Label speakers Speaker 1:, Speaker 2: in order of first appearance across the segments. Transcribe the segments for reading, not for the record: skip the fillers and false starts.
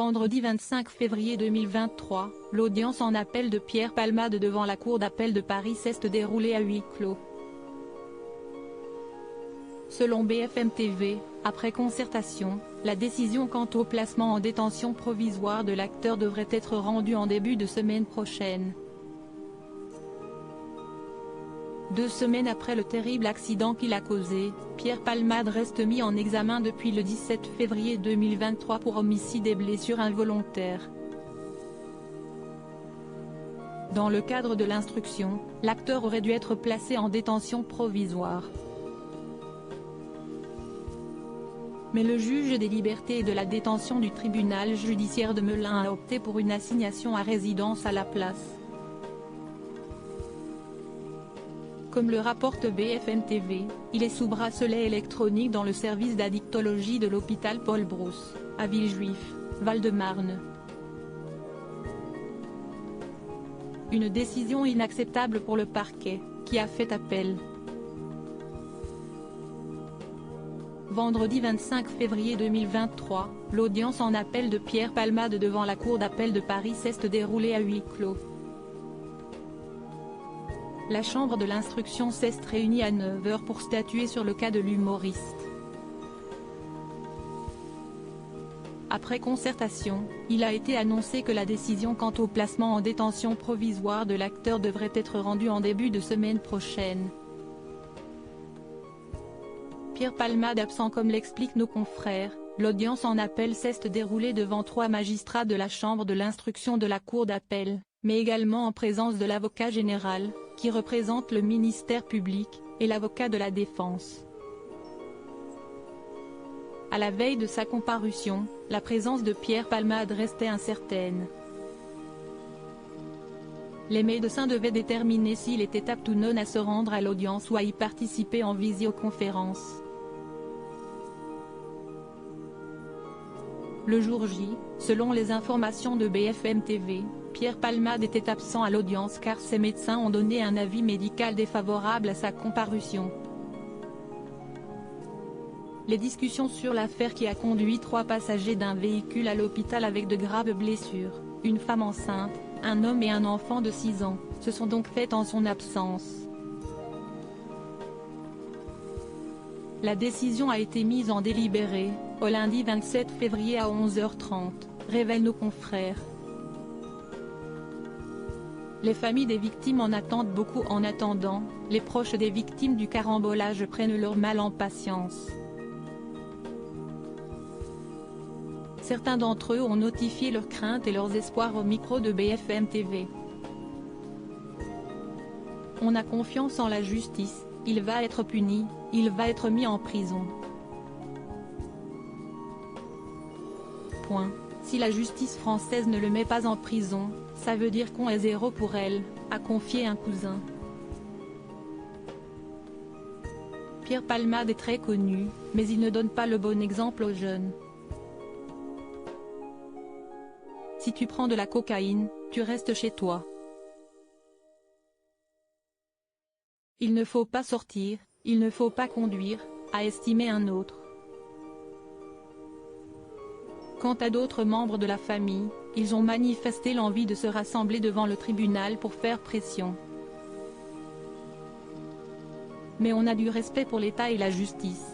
Speaker 1: Vendredi 25 février 2023, l'audience en appel de Pierre Palmade devant la Cour d'appel de Paris s'est déroulée à huis clos. Selon BFM TV, après concertation, la décision quant au placement en détention provisoire de l'acteur devrait être rendue en début de semaine prochaine. 2 semaines après le terrible accident qu'il a causé, Pierre Palmade reste mis en examen depuis le 17 février 2023 pour homicide et blessures involontaires. Dans le cadre de l'instruction, l'acteur aurait dû être placé en détention provisoire. Mais le juge des libertés et de la détention du tribunal judiciaire de Melun a opté pour une assignation à résidence à la place. Comme le rapporte BFM TV, il est sous bracelet électronique dans le service d'addictologie de l'hôpital Paul Brousse, à Villejuif, Val-de-Marne. Une décision inacceptable pour le parquet, qui a fait appel. Vendredi 25 février 2023, l'audience en appel de Pierre Palmade devant la Cour d'appel de Paris s'est déroulée à huis clos. La chambre de l'instruction s'est réunie à 9 h pour statuer sur le cas de l'humoriste. Après concertation, il a été annoncé que la décision quant au placement en détention provisoire de l'acteur devrait être rendue en début de semaine prochaine. Pierre Palmade absent comme l'expliquent nos confrères, l'audience en appel s'est déroulée devant 3 magistrats de la chambre de l'instruction de la Cour d'appel, mais également en présence de l'avocat général, qui représente le ministère public, et l'avocat de la défense. À la veille de sa comparution, la présence de Pierre Palmade restait incertaine. Les médecins devaient déterminer s'il était apte ou non à se rendre à l'audience ou à y participer en visioconférence. Le jour J, selon les informations de BFM TV, Pierre Palmade était absent à l'audience car ses médecins ont donné un avis médical défavorable à sa comparution. Les discussions sur l'affaire qui a conduit 3 passagers d'un véhicule à l'hôpital avec de graves blessures, une femme enceinte, un homme et un enfant de 6 ans, se sont donc faites en son absence. La décision a été mise en délibéré, au lundi 27 février à 11 h 30, révèlent nos confrères. Les familles des victimes en attendent beaucoup. En attendant, les proches des victimes du carambolage prennent leur mal en patience. Certains d'entre eux ont notifié leurs craintes et leurs espoirs au micro de BFM TV. On a confiance en la justice, il va être puni, il va être mis en prison. Point. Si la justice française ne le met pas en prison, ça veut dire qu'on est zéro pour elle, a confié un cousin. Pierre Palmade est très connu, mais il ne donne pas le bon exemple aux jeunes. Si tu prends de la cocaïne, tu restes chez toi. Il ne faut pas sortir, il ne faut pas conduire, a estimé un autre. Quant à d'autres membres de la famille, ils ont manifesté l'envie de se rassembler devant le tribunal pour faire pression. Mais on a du respect pour l'État et la justice.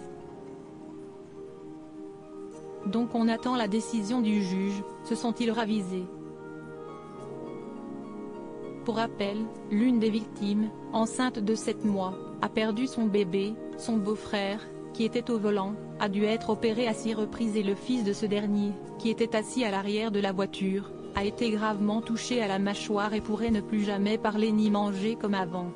Speaker 1: Donc on attend la décision du juge, se sont-ils ravisés. Pour rappel, l'une des victimes, enceinte de 7 mois, a perdu son bébé, son beau-frère, qui était au volant, a dû être opéré à 6 reprises et le fils de ce dernier, qui était assis à l'arrière de la voiture, a été gravement touché à la mâchoire et pourrait ne plus jamais parler ni manger comme avant.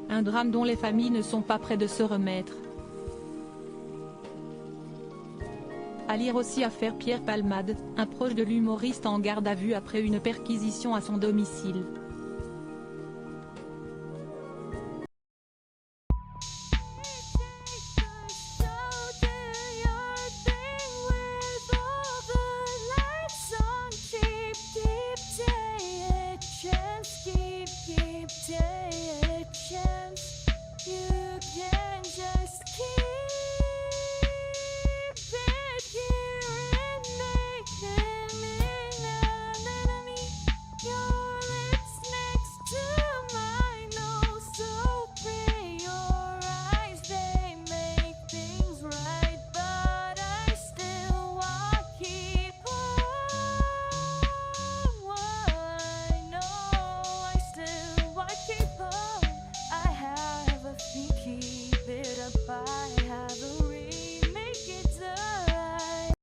Speaker 1: Un drame dont les familles ne sont pas près de se remettre. À lire aussi affaire Pierre Palmade, un proche de l'humoriste en garde à vue après une perquisition à son domicile.